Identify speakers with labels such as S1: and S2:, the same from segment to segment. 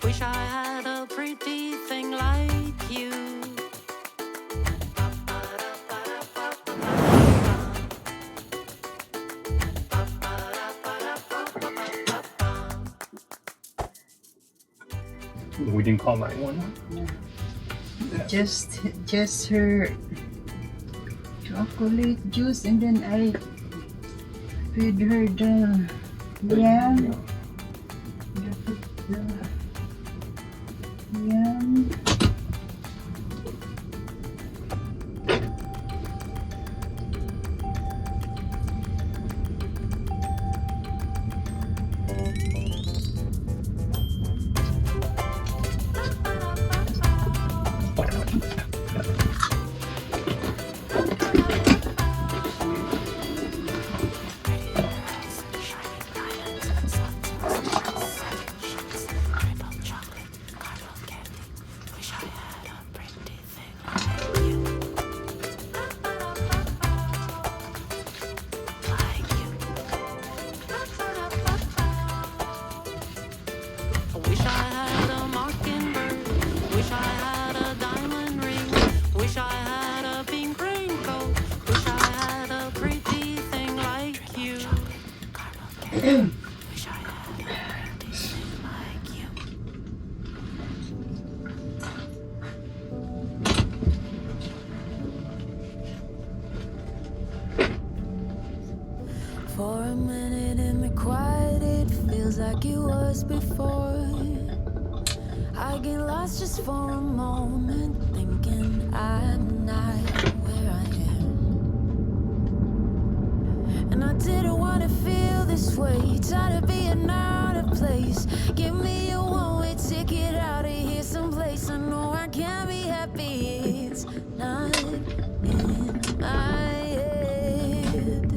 S1: Wish I had a pretty thing like you.
S2: We didn't call 911.
S3: Just her chocolate juice, and then I feed her the yam. The yam.
S1: Wish I had a mockingbird. Wish I had a diamond ring. Wish I had a pink raincoat. Wish I had a pretty thing like you. Wish I had a pretty thing like you. For a minute in the quiet, it feels like it was before. I get lost just for a moment, thinking I'm not where I am. And I didn't want to feel this way, tired of being out of place. Give me a one-way ticket out of here someplace. I know I can't be happy, it's not in my head.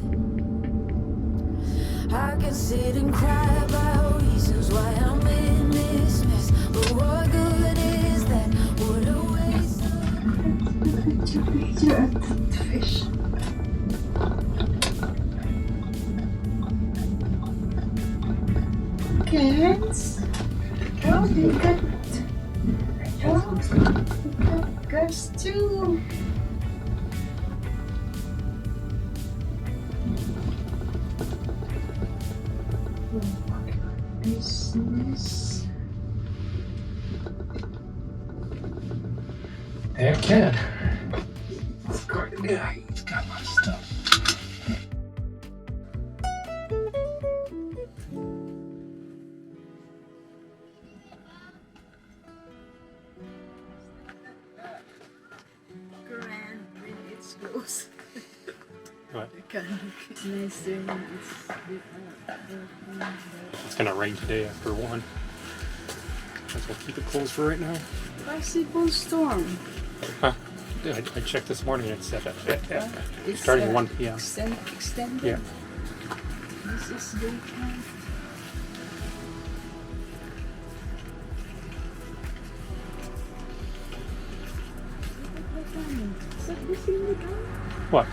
S1: I can sit and cry about reasons why I'm in this mess, but what good is that? What a waste
S3: The fish. Cats. Oh, they got cats too. Business.
S2: Hey, Ken. This garden guy, he's got my stuff.
S3: Grand when it's close.
S2: What?
S3: Kind of nicer when
S2: It's gonna rain today after 1. Guess we'll keep it closed for right now.
S3: possible storm.
S2: Huh? I checked this morning. It said
S3: It's,
S2: starting at 1 p.m.
S3: Extended.
S2: Yeah.
S3: This is daytime.
S2: What?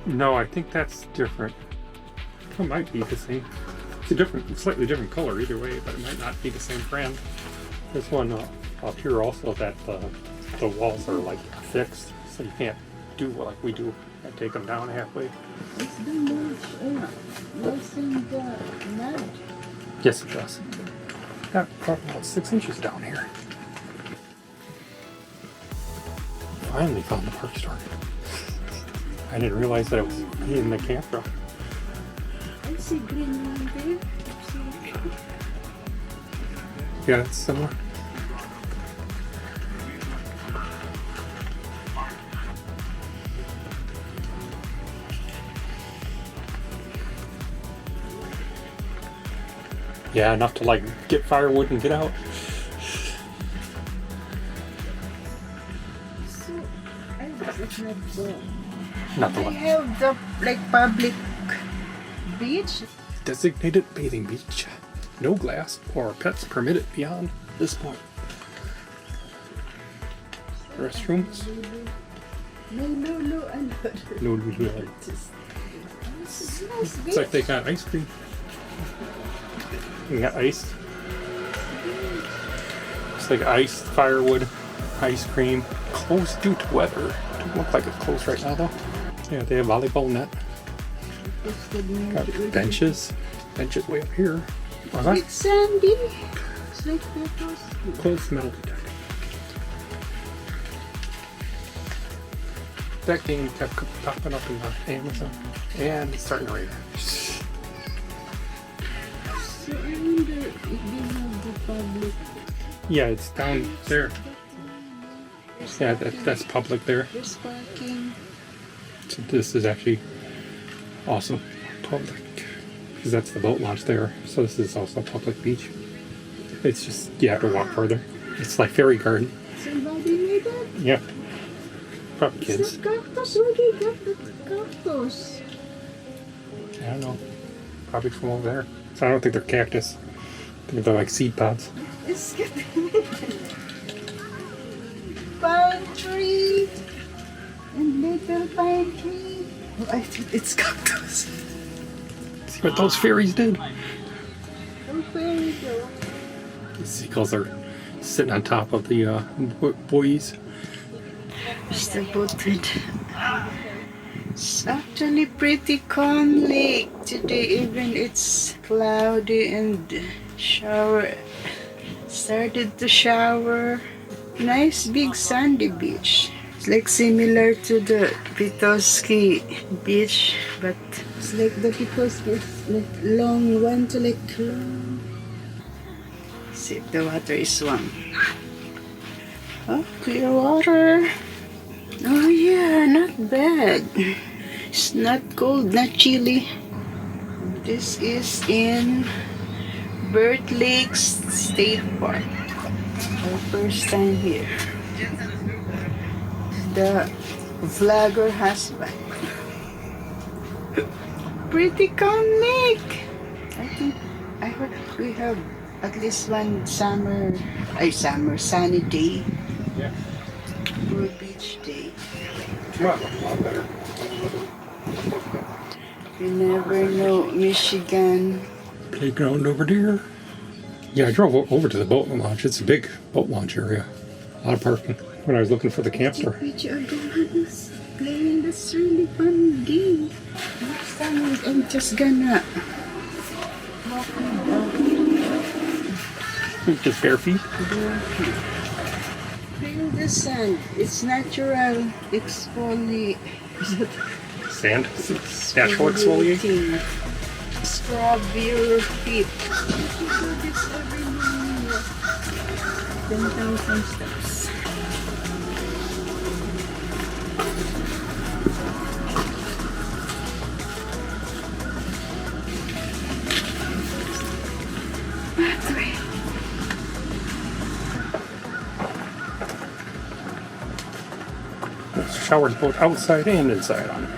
S2: No, I think that's different. It might be the same. It's a different, slightly different color either way, but it might not be the same brand. This one up here also, that the walls are like fixed, so you can't do like we do and take them down halfway.
S3: It's the mulch, less than the mud.
S2: Yes, it does. Got about 6 inches down here. Finally found the park store. I didn't realize that it was in the campground.
S3: I see green one there.
S2: Yeah, it's similar. Yeah, enough to like get firewood and get out.
S3: So, I guess it's not the...
S2: Not the
S3: They
S2: one.
S3: have the, like, public beach.
S2: Designated bathing beach. No glass or pets permitted beyond this point. Restrooms.
S3: No, Lulu, and
S2: No, no. It's like they got ice cream. They got ice. It's like ice, firewood, ice cream. Closed due to weather. Doesn't look like it's closed right now though. Yeah, they have volleyball net. Got benches. Benches way up here.
S3: It's sandy. It's like photos.
S2: Closed metal detector. That game kept popping up in Amazon. And it's starting to rain.
S3: So I wonder if they have the public.
S2: Yeah, it's down there. Yeah, that's public there.
S3: There's parking.
S2: So this is actually also public. Because that's the boat launch there. So this is also a public beach. It's just, you have to walk further. It's like fairy garden.
S3: Somebody made it?
S2: Yeah. Probably kids.
S3: It's a cactus. Where they got the cactus?
S2: I don't know. Probably from over there. So I don't think they're cactus. I think they're like seed pods.
S3: It's getting pine tree and little pine tree. Oh, I think it's cactus.
S2: See what those fairies did?
S3: Oh, where you go?
S2: The seagulls are sitting on top of the buoys.
S3: Mr. Butted. It's actually pretty calm lake today, even it's cloudy and started to shower. Nice big sandy beach. It's like similar to the Petoskey beach, but it's like the Petoskey is like long one to like long. See if the water is warm. Oh, clear water. Oh yeah, not bad. It's not cold, not chilly. This is in Burt Lakes State Park. Our first time here. The vlogger husband. Pretty calm lake. I heard we have at least one summer sunny day.
S2: Yeah.
S3: Or beach day.
S2: Well, a lot better.
S3: You never know, Michigan.
S2: Playground over there. Yeah, I drove over to the boat launch. It's a big boat launch area. A lot of parking. When I was looking for the camper.
S3: Which are the ones playing this really fun game. Next time I'm just gonna walk
S2: Just bare feet.
S3: feel the sand. It's natural. It's fully
S2: Sand. Natural exfoliation.
S3: Scrub your feet. You do this every morning. 10,000 steps.
S2: Showers both outside and inside on it.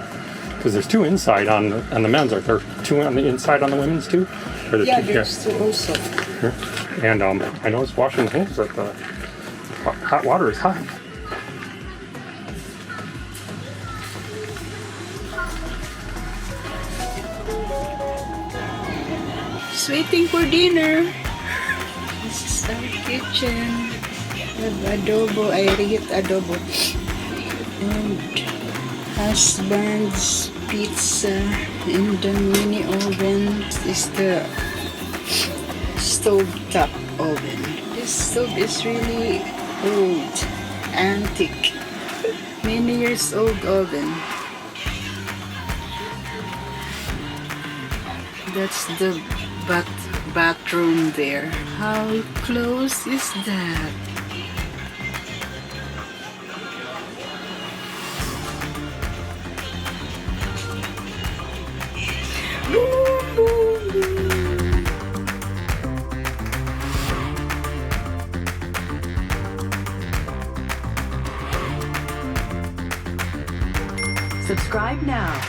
S2: Because there's two inside on the men's. Are there two on the inside on the women's too? Or the
S3: Yeah,
S2: two,
S3: there's two also.
S2: Here. And I noticed washing hands that the hot water is hot.
S3: Just waiting for dinner. This is our kitchen. We have adobo. I reheat adobo. And husband's pizza in the mini oven. This is the stove top oven. This stove is really old, antique, many years old oven. That's the bathroom there. How close is that?
S1: Subscribe now.